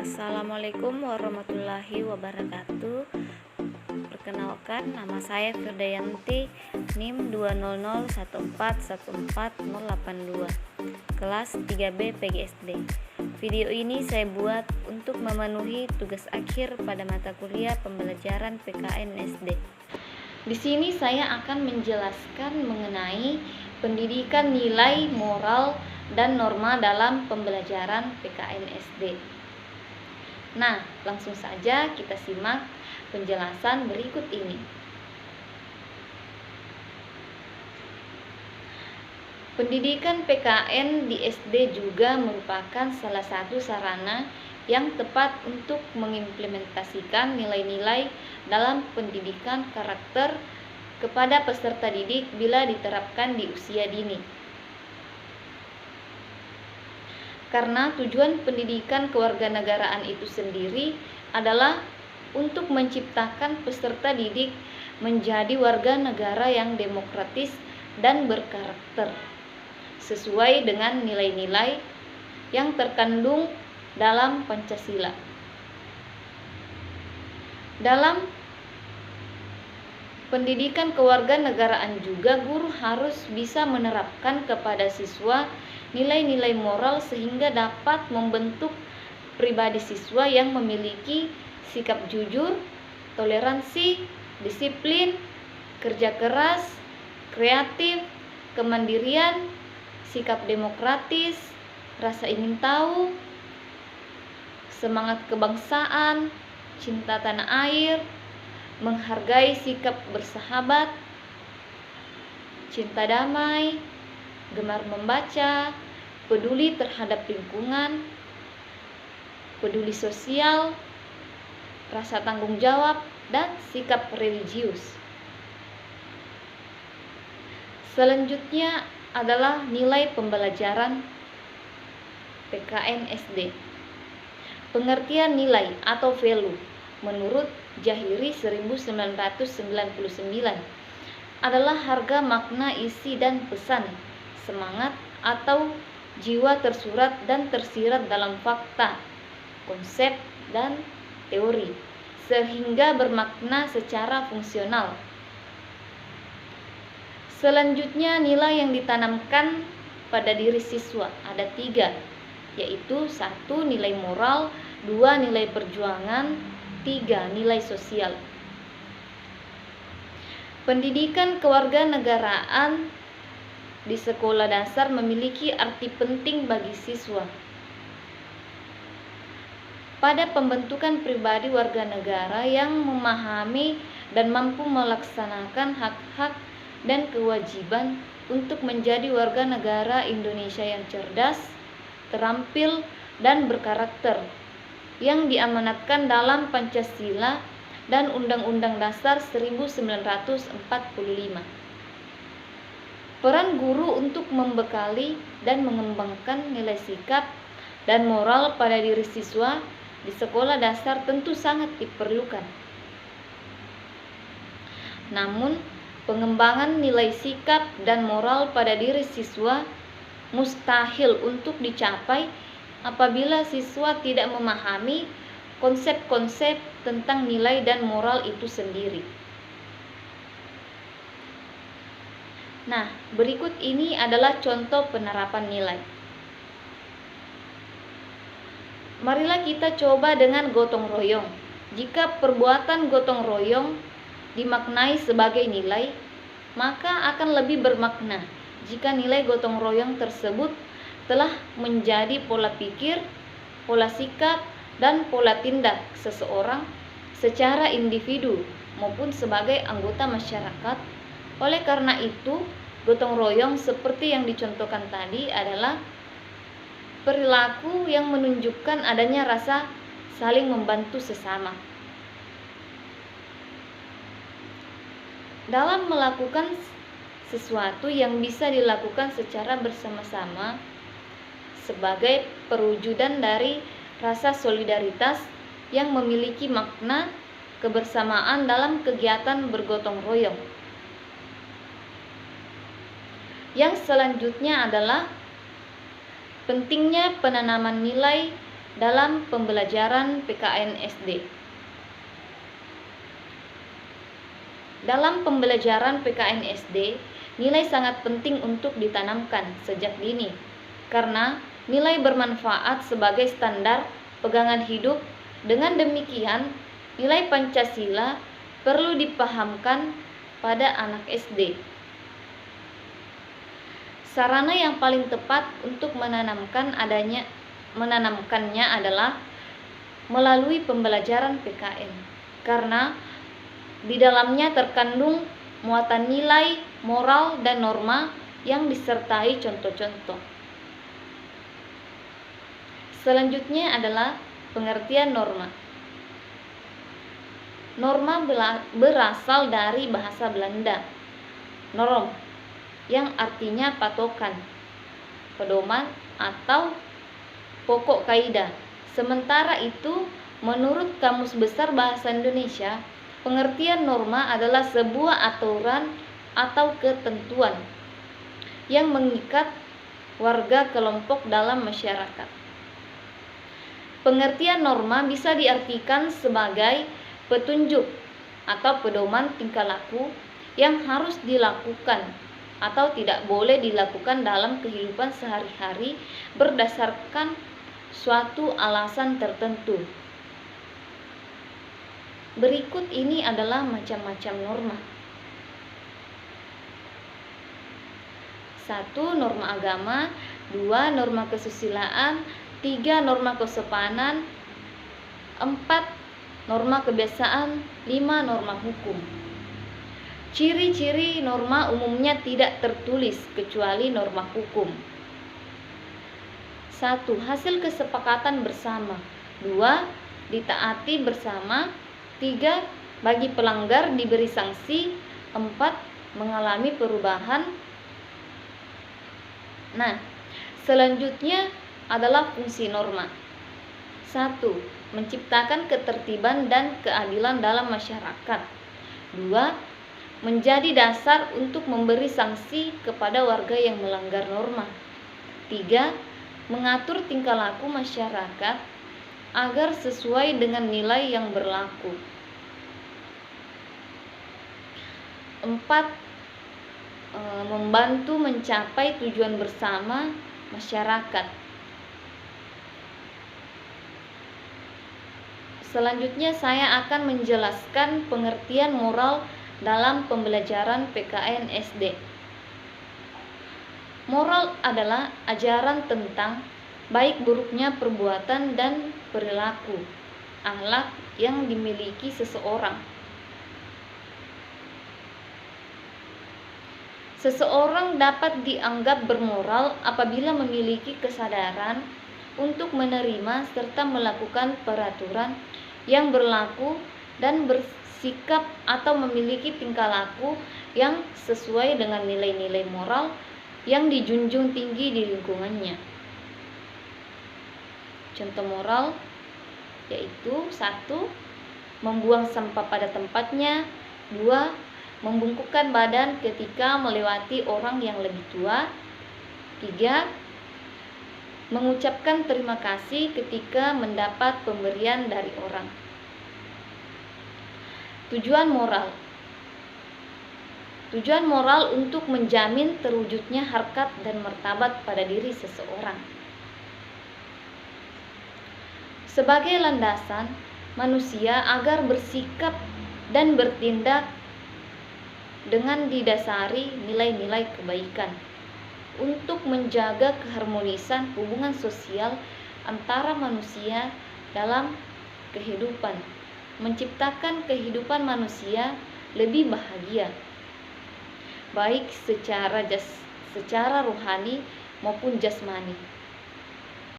Assalamualaikum warahmatullahi wabarakatuh. Perkenalkan, nama saya Firdayanti, NIM 200141482, kelas 3B PGSD. Video ini saya buat untuk memenuhi tugas akhir pada mata kuliah pembelajaran PKN SD. Di sini saya akan menjelaskan mengenai pendidikan nilai moral dan norma dalam pembelajaran PKN SD. Nah, langsung saja kita simak penjelasan berikut ini. Pendidikan PKN di SD juga merupakan salah satu sarana yang tepat untuk mengimplementasikan nilai-nilai dalam pendidikan karakter kepada peserta didik bila diterapkan di usia dini. Karena tujuan pendidikan kewarganegaraan itu sendiri adalah untuk menciptakan peserta didik menjadi warga negara yang demokratis dan berkarakter, sesuai dengan nilai-nilai yang terkandung dalam Pancasila. Dalam pendidikan kewarganegaraan juga guru harus bisa menerapkan kepada siswa nilai-nilai moral sehingga dapat membentuk pribadi siswa yang memiliki sikap jujur, toleransi, disiplin, kerja keras, kreatif, kemandirian, sikap demokratis, rasa ingin tahu, semangat kebangsaan, cinta tanah air, menghargai sikap bersahabat, cinta damai, gemar membaca, peduli terhadap lingkungan, peduli sosial, rasa tanggung jawab, dan sikap religius. Selanjutnya adalah nilai pembelajaran PKN SD. Pengertian nilai atau value menurut Jahiri 1999 adalah harga, makna, isi, dan pesan, semangat atau jiwa tersurat dan tersirat dalam fakta, konsep, dan teori, sehingga bermakna secara fungsional. Selanjutnya, nilai yang ditanamkan pada diri siswa ada 3, yaitu 1. Nilai moral, 2. Nilai perjuangan, 3. Nilai sosial. Pendidikan kewarganegaraan di sekolah dasar memiliki arti penting bagi siswa pada pembentukan pribadi warga negara yang memahami dan mampu melaksanakan hak-hak dan kewajiban untuk menjadi warga negara Indonesia yang cerdas, terampil, dan berkarakter yang diamanatkan dalam Pancasila dan Undang-Undang Dasar 1945. Peran guru untuk membekali dan mengembangkan nilai sikap dan moral pada diri siswa di sekolah dasar tentu sangat diperlukan. Namun, pengembangan nilai sikap dan moral pada diri siswa mustahil untuk dicapai apabila siswa tidak memahami konsep-konsep tentang nilai dan moral itu sendiri. Nah, berikut ini adalah contoh penerapan nilai. Marilah kita coba dengan gotong royong. Jika perbuatan gotong royong dimaknai sebagai nilai, maka akan lebih bermakna jika nilai gotong royong tersebut telah menjadi pola pikir, pola sikap, dan pola tindak seseorang secara individu maupun sebagai anggota masyarakat. Oleh karena itu, gotong royong seperti yang dicontohkan tadi adalah perilaku yang menunjukkan adanya rasa saling membantu sesama. Dalam melakukan sesuatu yang bisa dilakukan secara bersama-sama sebagai perwujudan dari rasa solidaritas yang memiliki makna kebersamaan dalam kegiatan bergotong royong. Yang selanjutnya adalah pentingnya penanaman nilai dalam pembelajaran PKN SD. Dalam pembelajaran PKN SD, nilai sangat penting untuk ditanamkan sejak dini, karena nilai bermanfaat sebagai standar pegangan hidup. Dengan demikian, nilai Pancasila perlu dipahamkan pada anak SD. Sarana yang paling tepat untuk menanamkannya adalah melalui pembelajaran PKN, karena di dalamnya terkandung muatan nilai, moral, dan norma yang disertai contoh-contoh. Selanjutnya adalah pengertian norma. Norma berasal dari bahasa Belanda, norm, yang artinya patokan, pedoman, atau pokok kaidah. Sementara itu, menurut Kamus Besar Bahasa Indonesia, pengertian norma adalah sebuah aturan atau ketentuan yang mengikat warga kelompok dalam masyarakat. Pengertian norma bisa diartikan sebagai petunjuk atau pedoman tingkah laku yang harus dilakukan atau tidak boleh dilakukan dalam kehidupan sehari-hari berdasarkan suatu alasan tertentu. Berikut ini adalah macam-macam norma. 1. Norma agama. 2. Norma kesusilaan. 3. Norma kesopanan. 4. Norma kebiasaan. 5. Norma hukum. Ciri-ciri norma umumnya tidak tertulis kecuali norma hukum. 1. Hasil kesepakatan bersama. 2. Ditaati bersama. 3. Bagi pelanggar diberi sanksi. 4. Mengalami perubahan. Nah, selanjutnya adalah fungsi norma. 1. Menciptakan ketertiban dan keadilan dalam masyarakat. 2. Menjadi dasar untuk memberi sanksi kepada warga yang melanggar norma. 3. Mengatur tingkah laku masyarakat agar sesuai dengan nilai yang berlaku. 4. Membantu mencapai tujuan bersama masyarakat. Selanjutnya saya akan menjelaskan pengertian moral dalam pembelajaran PKN SD. Moral adalah ajaran tentang baik buruknya perbuatan dan perilaku, akhlak yang dimiliki seseorang. Seseorang dapat dianggap bermoral apabila memiliki kesadaran untuk menerima serta melakukan peraturan yang berlaku dan bersikap atau memiliki tingkah laku yang sesuai dengan nilai-nilai moral yang dijunjung tinggi di lingkungannya. Contoh moral yaitu 1. Membuang sampah pada tempatnya. 2. Membungkukkan badan ketika melewati orang yang lebih tua. 3. Mengucapkan terima kasih ketika mendapat pemberian dari orang. Tujuan moral. Tujuan moral untuk menjamin terwujudnya harkat dan martabat pada diri seseorang. Sebagai landasan manusia agar bersikap dan bertindak dengan didasari nilai-nilai kebaikan untuk menjaga keharmonisan hubungan sosial antara manusia dalam kehidupan, menciptakan kehidupan manusia lebih bahagia, baik secara rohani maupun jasmani.